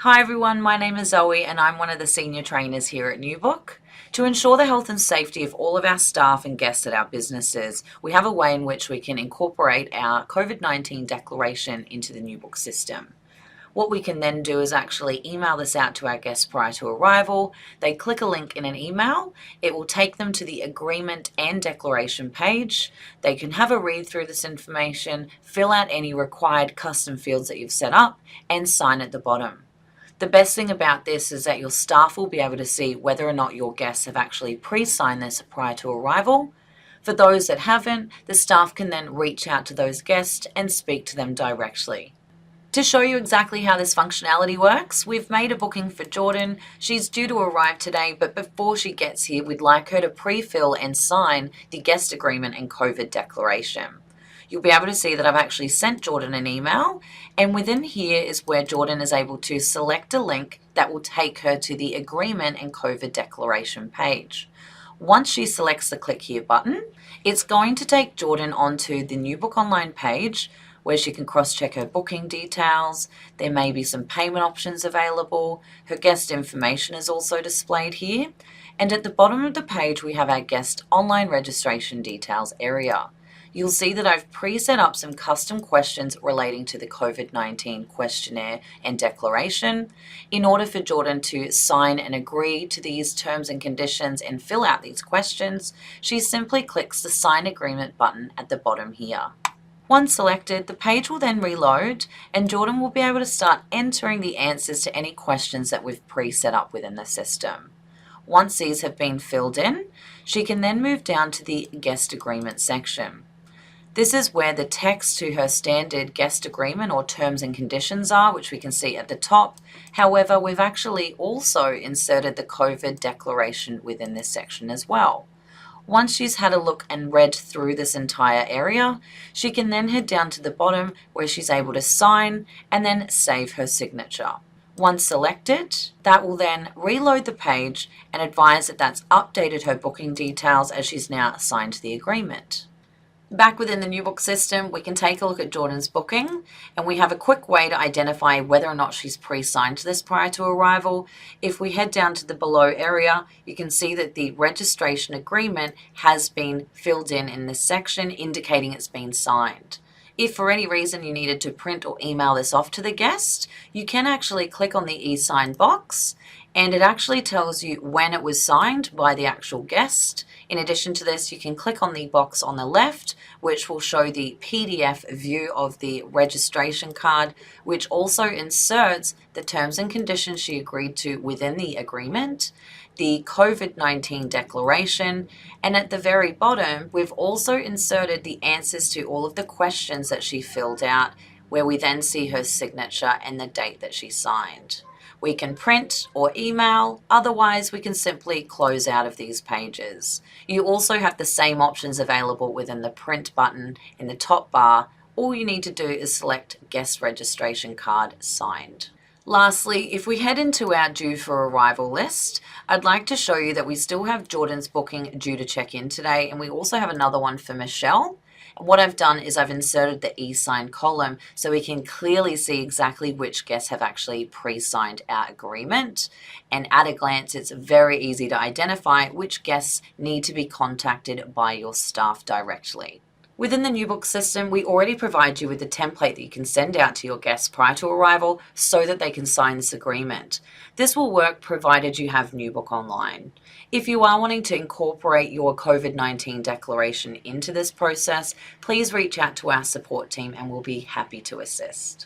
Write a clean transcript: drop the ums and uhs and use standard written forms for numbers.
Hi everyone, my name is Zoe and I'm one of the senior trainers here at NewBook. To ensure the health and safety of all of our staff and guests at our businesses, we have a way in which we can incorporate our COVID-19 declaration into the NewBook system. What we can then do is actually email this out to our guests prior to arrival. They click a link in an email. It will take them to the agreement and declaration page. They can have a read through this information, fill out any required custom fields that you've set up, and sign at the bottom. The best thing about this is that your staff will be able to see whether or not your guests have actually pre-signed this prior to arrival. For those that haven't, the staff can then reach out to those guests and speak to them directly. To show you exactly how this functionality works, we've made a booking for Jordan. She's due to arrive today, but before she gets here, we'd like her to pre-fill and sign the guest agreement and COVID declaration. You'll be able to see that I've actually sent Jordan an email, and within here is where Jordan is able to select a link that will take her to the agreement and COVID declaration page. Once she selects the click here button, it's going to take Jordan onto the NewBook online page where she can cross-check her booking details. There may be some payment options available. Her guest information is also displayed here. And at the bottom of the page, we have our guest online registration details area. You'll see that I've pre-set up some custom questions relating to the COVID-19 questionnaire and declaration. In order for Jordan to sign and agree to these terms and conditions and fill out these questions, she simply clicks the Sign Agreement button at the bottom here. Once selected, the page will then reload and Jordan will be able to start entering the answers to any questions that we've pre-set up within the system. Once these have been filled in, she can then move down to the Guest Agreement section. This is where the text to her standard guest agreement or terms and conditions are, which we can see at the top. However, we've actually also inserted the COVID declaration within this section as well. Once she's had a look and read through this entire area, she can then head down to the bottom where she's able to sign and then save her signature. Once selected, that will then reload the page and advise that that's updated her booking details as she's now signed the agreement. Back within the NewBook system, we can take a look at Jordan's booking, and we have a quick way to identify whether or not she's pre-signed this prior to arrival. If we head down to the below area, you can see that the registration agreement has been filled in this section, indicating it's been signed. If for any reason you needed to print or email this off to the guest, you can actually click on the e-sign box, and it actually tells you when it was signed by the actual guest. In addition to this, you can click on the box on the left, which will show the PDF view of the registration card, which also inserts the terms and conditions she agreed to within the agreement, the COVID-19 declaration, and at the very bottom, we've also inserted the answers to all of the questions that she filled out, where we then see her signature and the date that she signed. We can print or email, otherwise we can simply close out of these pages. You also have the same options available within the print button in the top bar. All you need to do is select guest registration card signed. Lastly, if we head into our due for arrival list, I'd like to show you that we still have Jordan's booking due to check in today, and we also have another one for Michelle. What I've done is I've inserted the e-sign column so we can clearly see exactly which guests have actually pre-signed our agreement. And at a glance, it's very easy to identify which guests need to be contacted by your staff directly. Within the NewBook system, we already provide you with a template that you can send out to your guests prior to arrival so that they can sign this agreement. This will work provided you have NewBook online. If you are wanting to incorporate your COVID-19 declaration into this process, please reach out to our support team and we'll be happy to assist.